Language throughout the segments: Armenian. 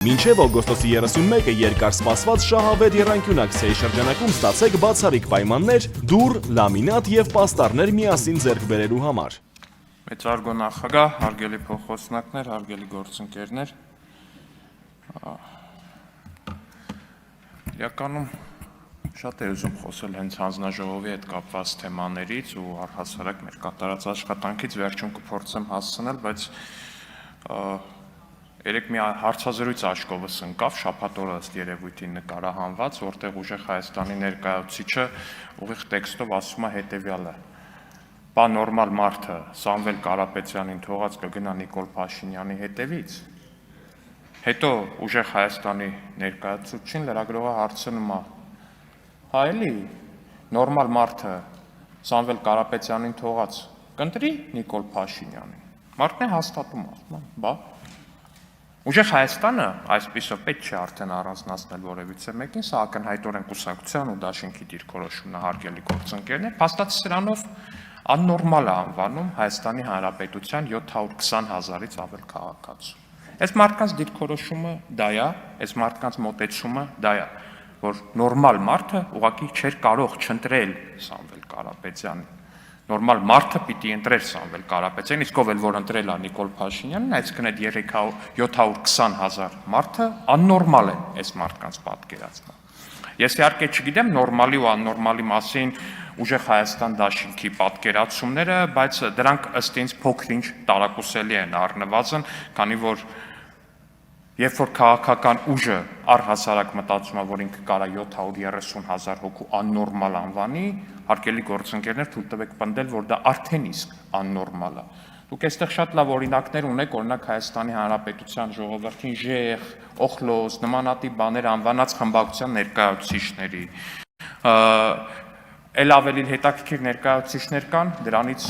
Մինչև օգոստոսի 31-ը երկար սպասված շահավետ եռանկյուն ակցիայի շրջանակում ստացեք բացառիկ պայմաններ դուռ, լամինատ և պաստառներ միասին ձեռք բերելու համար։ Մեծարգո նախագահ, հարգելի փոխոսնակներ, հարգելի գործընկերներ, իրականում շատ է ուզում խոսել հենց հանձնաժողովի հետ կապված թեմաներից ու առհասարակ մեր կատարած աշխատանքից վերջում կփորձեմ հասցնել, բայց երեք մի հարցազրույց աչքովս ընկավ, շաբաթ օրը ըստ երևույթին նկարահանված, որտեղ ուժեղ Հայաստանի ներկայացուցիչը ուղիղ տեքստով ասում է հետևյալը. «Բա նորմալ մարդը Սամվել Կարապետյանին թողած կգնա Նիկոլ Փաշինյանի հետևից»։ Հետո ուժեղ Հայաստանի ներկայացուցչին լրագրողը հարցնում է. «Հա էլի, նորմալ մարդը Սամվել Կարապետյանին թողած կընտրի Նիկոլ Փաշինյանին»։ Մարդն է հաստատում, ասում է, բա։ Ուժեղ Հայաստանը այսպիսով պետք չէ արդեն առանձնացնել որևիցե մեկին, սա ակնհայտորեն կուսակցության ու դաշինքի դիրքորոշումն է, հարգելի գործընկերներ, փաստացի սրանով աննորմալ է անվանում Հայաստանի Հանրապետության 720,000-ից ավել քաղաքացու։ Այս մարդկանց դիրքորոշումը դա է, այս մարդկանց մոտեցումը դա է, որ նորմալ մարդը ուղղակի չէր կարող չընտրել Սամվել Կարապետյանին։ Նորմալ մարդը պիտի ընտրեր Սամվել Կարապետյանին, իսկ ով էլ որ ընտրել է Նիկոլ Փաշինյանին, այսինքն այդ 720,000 մարդը աննորմալ է այս մարդկանց պատկերացումը։ Ես իհարկե չգիտեմ նորմալի ու աննորմալի մասին ուժեղ Հայաստան դաշինքի պատկերացումները, բայց դրանք ըստ ինձ փոքր-ինչ տարակուսելի են առնվազն, քանի որ երբ որ քաղաքական ուժը առհասարակ մտածում է, որ ինքը կարա 730,000 հոգու աննորմալ անվանի, հարգելի գործընկերներ, թույլ տվեք պնդել, որ դա արդեն իսկ աննորմալ է։ Դուք այստեղ շատ լավ օրինակներ ունեք, օրինակ Հայաստանի Հանրապետության ժողովրդին ժեղ, օխլոս, նմանատիպ բաներ անվանած խմբակցության ներկայացուցիչների։ Էլ ավելի հետաքրքիր ներկայացուցիչներ կան, դրանից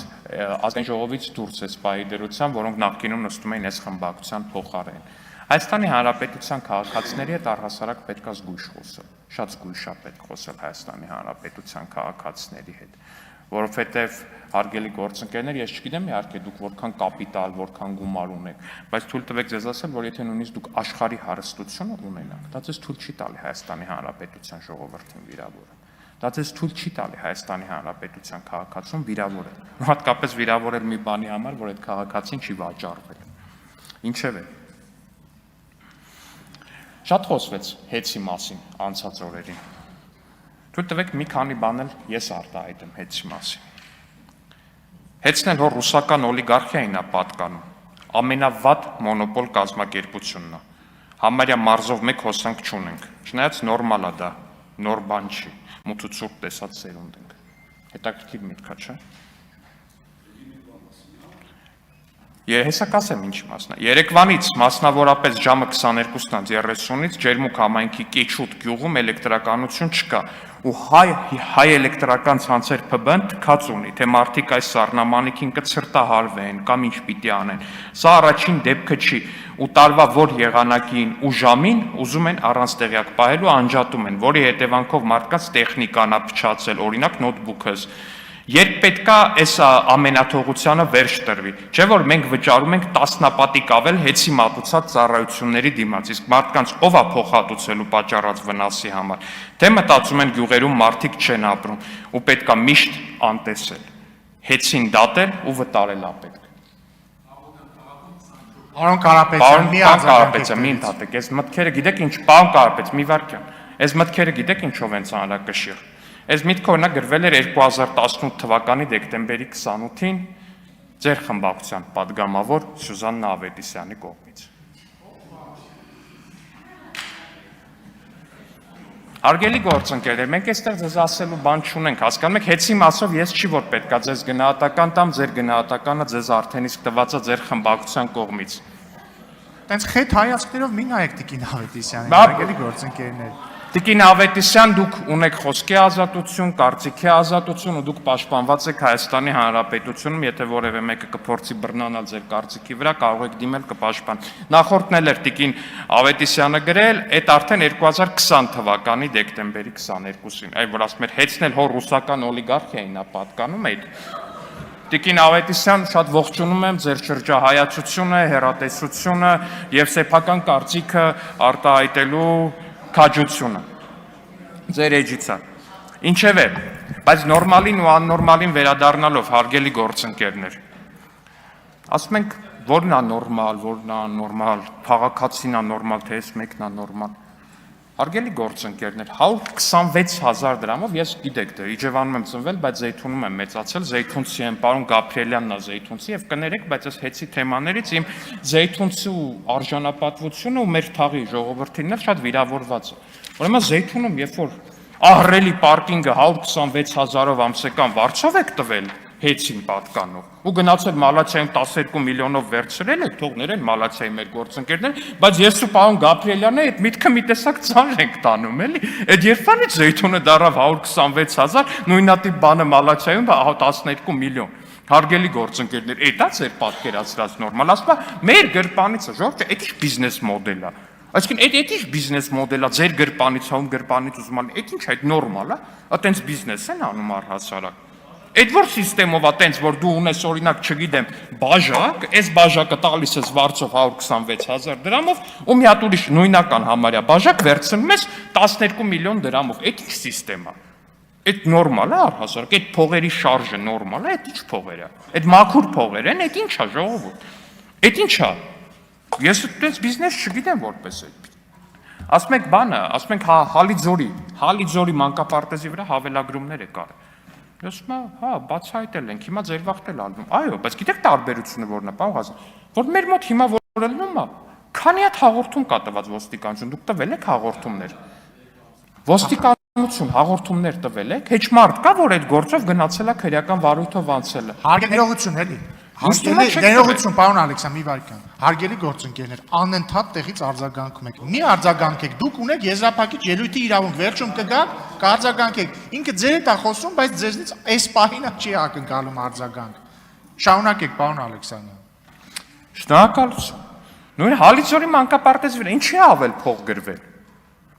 ազգային ժողովից դուրս է սպայի դրության, որոնք նախկինում նստում էին այս խմբակցության փոխարեն։ Հայաստանի Հանրապետության քաղաքացիների հետ առհասարակ պետք է զգույշ խոսել, շատ զգույշ է պետք խոսել Հայաստանի Հանրապետության քաղաքացիների հետ, որովհետև հարգելի գործընկերներ, ես չգիտեմ իհարկե դուք որքան կապիտալ, որքան գումար ունեք, բայց թույլ տվեք ձեզ ասել, որ եթե նույնիսկ դուք աշխարհի հարստություն ունենաք, դա ձեզ թույլ չի տալի Հայաստանի Հանրապետության ժողովրդին վիրավորել։ Դա ձեզ թույլ չի տալի Հայաստանի Հանրապետության քաղաքացուն վիրավորել։ Հատկապես վիրավորել մի բանի համար, որ այդ քաղաքացին չի վաճառվել։ Ինչևէ, շատ խոսվեց հեծի մասին անցած օրերին։ Թույլ տվեք մի քանի բան էլ ես արտահայտեմ հեծի մասին։ Հեծն էլ հոր ռուսական օլիգարխիային է պատկանում, ամենավատ մոնոպոլ կազմակերպությունն է։ Համարյա մարզով մեկ հոսանք չունենք, չնայած նորմալ է դա, նոր բան չի, մութ ու ցուրտ տեսած սերունդ ենք։ Հետաքրքիր միտք է, չէ՞։ Հեսա կասեմ ինչ մասն է։ Երեկվանից մասնավորապես ժամը 22:30-ից Ջերմուկ համայնքի Կիչուտ գյուղում էլեկտրականություն չկա ու հայ էլեկտրական ցանցեր ՓԲ-ն թքած ունի, թե մարդիկ այս սառնամանիքին կցրտահարվեն կամ ինչ պիտի անեն։ Սա առաջին դեպքը չի ու տարվա որ եղանակին ու ժամին ուզում են առանց տեղյակ պահելու անջատում են, որի հետևանքով մարդկանց տեխնիկան է փչացել, օրինակ նոթբուքս։ Երբ պետքա այս ամենաթողությանը վերջ տրվի, չէ՞ որ մենք վճարում ենք տասնապատիկ ավել հեծի մատուցած ծառայությունների դիմաց, իսկ մարդկանց ով է փոխհատուցելու պատճառած վնասի համար, թե մտածում են գյուղերում մարդիկ չեն ապրում ու պետքա միշտ անտեսել, հեծին դատել ու վտարել է պետք։ Պարոն Կարապետյան, մի ընդհատեք, այս մտքերը գիտեք ինչ, պարոն Կարապետ, մի վարքյան, այս մտքերը գիտեք ինչով են ծանրակշիռ։ Այս միտքը օրինակ գրվել էր 2018 թվականի դեկտեմբերի 28-ին ձեր խմբակցության պատգամավոր Սյուզաննա Ավետիսյանի կողմից։ Հարգելի գործընկերներ, մենք այստեղ ձեզ ասելու բան չունենք, հասկանում եք, հեծի մասով ես չի որ պետքա ձեզ գնահատական տամ, ձեր գնահատականը ձեզ արդեն իսկ տված է ձեր խմբակցության կողմից։ Տենց խեթ հայացքներով մի նայեք Տիկին Ավետիսյանին, հարգելի գործընկերներ։ Տիկին Ավետիսյան, դուք ունեք խոսքի ազատություն, կարծիքի ազատություն ու դուք պաշտպանված եք Հայաստանի Հանրապետությունում, եթե որևէ մեկը կփորձի բռնանալ ձեր կարծիքի վրա, կարող եք դիմել կպաշտպան։ Նախորդն էլ էր Տիկին Ավետիսյանը գրել, այդ արդեն 2020 թվականի դեկտեմբերի 22-ին, այ որ ասում էր հեծն էլ հոր ռուսական օլիգարխիային է պատկանում այդ։ Տիկին Ավետիսյան, շատ ողջունում եմ ձեր շրջահայացությունը, հեռատեսությունը եւ սեփական կարծիքը արտահայտելու քաջությունը։ Ձեր էջից է։ Ինչևէ, բայց նորմալին ու աննորմալին վերադառնալով հարգելի գործընկերներ, ասում ենք, որն է նորմալ, որն է աննորմալ, քաղաքացին է նորմալ, թե ես մեկն է նորմալ։ Հարգելի գործընկերներ, 126,000 դրամով ես գիտեք դե Իջևանում եմ ծնվել, բայց Զեյթունում եմ մեծացել, Զեյթունցի եմ, պարոն Գաբրիելյանն է Զեյթունցի եւ կներեք, բայց այս հեծի թեմաներից իմ Զեյթունցու արժանապատվությունը ու մեր թաղի ժողովրդինն էլ շատ վիրավորված է։ Ուրեմն Զեյթունում, երբ որ ահռելի պարկինգը 126,000-ով ամսական վարձով եք տվել, հեծին պատկանող ու գնացել Մալացիայում 12 միլիոնով վերցրել եք, թող ներեն Մալացիայի մեր գործընկերներ, բայց ես ու պարոն Գաբրիելյանը այդ միտքը մի տեսակ ծանր ենք տանում, էլի։ Այդ երբանից Զեյթունը դարավ 126,000, նույնատիպ բանը Մալացիայում 12 միլիոն։ Հարգելի գործընկերներ, էդ է ձեր պատկերացրած նորմալ, ասում է, մեր գրպանիցը, Ժորժը, այդ ինչ բիզնես մոդել է։ Այսինքն այդ ինչ բիզնես մոդել է, ձեր գրպանից, հում գրպանից ուզում են, այդ ինչ այդ նորմալ է, այտենց բիզնես են անում առհասարակ։ Այդ որ սիստեմով է տենց, որ դու ունես օրինակ, չգիտեմ, բաժակ, այս բաժակը տալիս ես վարձով 126,000 դրամով, ու մի հատ ուրիշ նույնական համարյա բաժակ վերցնում ես 12 միլիոն դրամով։ Այդ ինչ սիստեմ է։ Այդ նորմալ է առհասարակ, այդ փողերի շարժը նորմալ է, այդ ինչ փողեր է։ Այդ մաքուր փողեր են, այդ ինչ է ժողովուրդ։ Այդ ինչ է։ Ես այդպես բիզնես չգիտեմ որպես այդ։ Ասում եք բանը, ասում եք Հալիձորի մանկապարտեզի վրա հավելագրումներ է կարել։ Ես մա, հա, բացահայտել ենք, հիմա ձեր վաղտ էլ ալվում։ Այո, բայց գիտեք տարբերությունը որն է, պարոն Ղազարյան, որ մեր մոտ հիմա որ ելնում է, քանի հատ հաղորդում կա տված ոստիկանություն, դուք տվել եք հաղորդումներ։ Ոստիկանություն հաղորդումներ տվել եք, հեչ մարդ կա, որ այդ գործով գնացել է քրեական վարույթով անցել է։ Հարգելիություն էլի։ Ներողություն, պարոն Ալեքսան, մի վայրկյան։ Հարգելի գործընկերներ, անընդհատ տեղից արձագանքում եք։ Մի արձագանքեք, դուք ունեք եզրափակիչ ելույթի իրավունք, վերջում կգաք, կարձագանքեք։ Ինքը ձեր հետ է խոսում, բայց ձեզնից այս պահին չի ակնկալում արձագանք։ Շարունակեք, պարոն Ալեքսանը։ Շնորհակալություն։ Նույն Հալիձորի մանկապարտեզի վրա ինչի է ավել փող գրվել։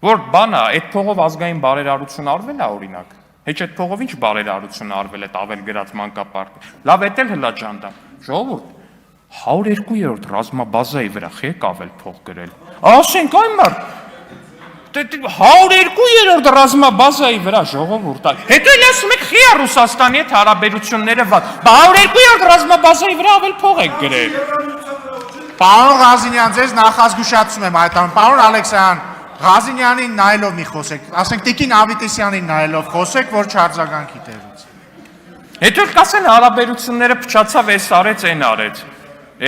Որ բանա, այդ փողով ազգային բարերարություն արվել է օրինակ։ Հեչ այդ փողով ինչ բարերարություն արվել է ավել գրած մանկապարտեզ։ Լավ էդ էլ հլա ջանդա։ Ժողովուրդ 102-րդ ռազմաբազայի վրա եք ավել փող գրել։ Ասենք այն մարդ 102-րդ ռազմաբազայի վրա ժողովուրդ։ Հետո էլ ասում եք խիա Ռուսաստանի հետ հարաբերությունները վատ։ 102-րդ ռազմաբազայի վրա ավել փող եք գրել։ Պարոն Ղազինյան, ձեզ նախազգուշացնում եմ այդտեղ։ Պարոն Ալեքսյան, Ղազինյանին նայելով մի խոսեք, ասենք Տիկին Ավետիսյանին նայելով խոսեք, որ չարձագանքի տեղից։ Հետո կասեն հարաբերությունները փչացավ, էս արեց, այն արեց։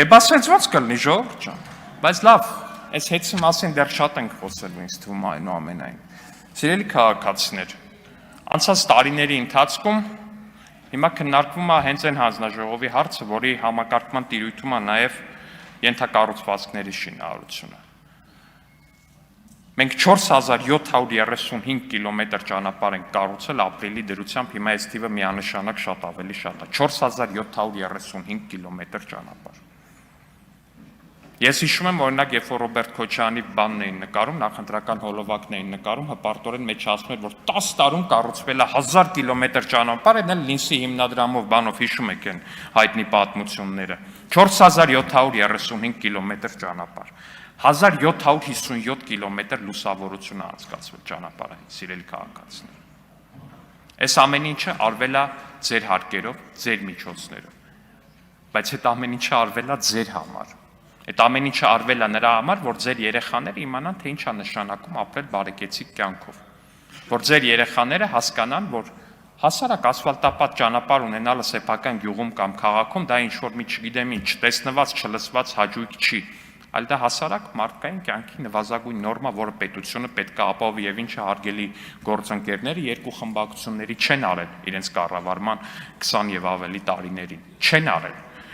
Բաց sense ոնց կլինի ժողովուրդ ջան։ Բայց լավ, այս հեծի մասին դեռ շատ ենք խոսելու ինձ թվում այնուամենայն։ Սիրելի քաղաքացիներ, անցած տարիների ընթացքում հիմա քննարկվում է հենց այն հանձնաժողովի հարցը, որի համակարգման տիրույթում է նաև ենթակառուցվածքների շինարարությունը։ Մենք 4735 կիլոմետր ճանապարհ ենք կառուցել ապրիլի դրությամբ, հիմա այս թիվը միանշանակ շատ ավելի շատ է։ 4735 կիլոմետր ճանապարհ։ Ես հիշում եմ օրինակ, երբ որ Ռոբերտ Քոչարյանի բանն էին նկարում, նախընտրական հոլովակն էին նկարում, հպարտորեն մեջ ասում էր, որ 10 տարում կառուցվել է 1000 կիլոմետր ճանապարհ, այն էլ Լինսի հիմնադրամով բանով հիշում եք այն հայտնի պատմությունները։ 4735 կիլոմետր ճանապարհ։ 1757 կիլոմետր լուսավորություն է անցկացվել ճանապարհը, սիրելի քաղաքացիներ։ Այս ամեն ինչը արվել է ձեր հարկերով, ձեր միջոցներով։ Բայց այդ ամեն ինչը արվել է ձեր համար։ Այդ ամեն ինչը արվել է նրա համար, որ ձեր երեխաները իմանան, թե ինչ է նշանակում ապրել բարեկեցիկ կյանքով։ Որ ձեր երեխաները հասկանան, որ հասարակ ասֆալտապատ ճանապարհ ունենալը սեփական գյուղում կամ քաղաքում դա ինչ որ մի չգիտեմ ինչ, տեսնված, չլսված հաճույք չի, այլ դա հասարակ մարդկային կյանքի նվազագույն նորմա, որը պետությունը պետք է ապահովի եւ ինչը հարգելի գործընկերները երկու խմբակցությունների չեն արել իրենց կառավարման 20 եւ ավելի տարիներին,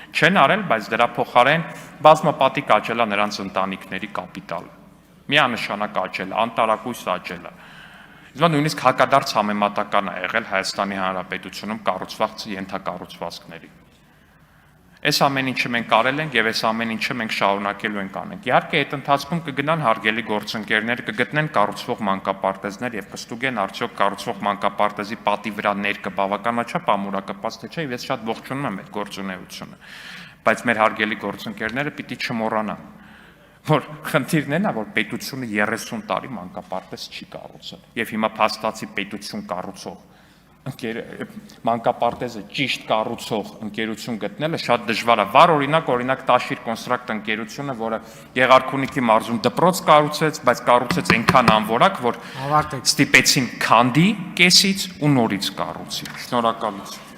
չեն արել, բայց դրա փոխարեն բազմապատիկ աճել է նրանց ընտանիքների կապիտալը, միանշանակ աճել է, անտարակույս աճել է։ Իսկ նույնիսկ հակադարձ համեմատական է եղել Հայաստանի Հանրապետությունում կառուցված ենթակառուցվածքների։ Այս ամեն ինչը մենք արել ենք եւ այս ամեն ինչը մենք շարունակելու ենք անենք։ Իհարկե, այդ ընթացքում կգնան հարգելի գործընկերներ, կգտնեն կառուցվող մանկապարտեզներ եւ կստուգեն արդյոք կառուցվող մանկապարտեզի պատի վրա ներկը բավականաչափ ամուրակպած թե չէ, եւ ես շատ ողջունում եմ այդ գործունեությունը։ Բայց մեր հարգելի գործընկերները պիտի չմոռանան, որ խնդիրն է նա, որ պետությունը 30 տարի մանկապարտեզ չի կառուցել եւ հիմա փաստացի պետություն կառուցող մանկապարտեզը ճիշտ կառուցող ընկերություն գտնելը շատ դժվար է։ Վառ օրինակ Տաշիր կոնստրակտ ընկերությունը, որը Եղարքունիքի մարզում դպրոց կառուցեց, բայց կառուցեց այնքան անորակ, որ ստիպեցին քանդի կեսից ու նորից կառուցի։ Շնորհակալություն։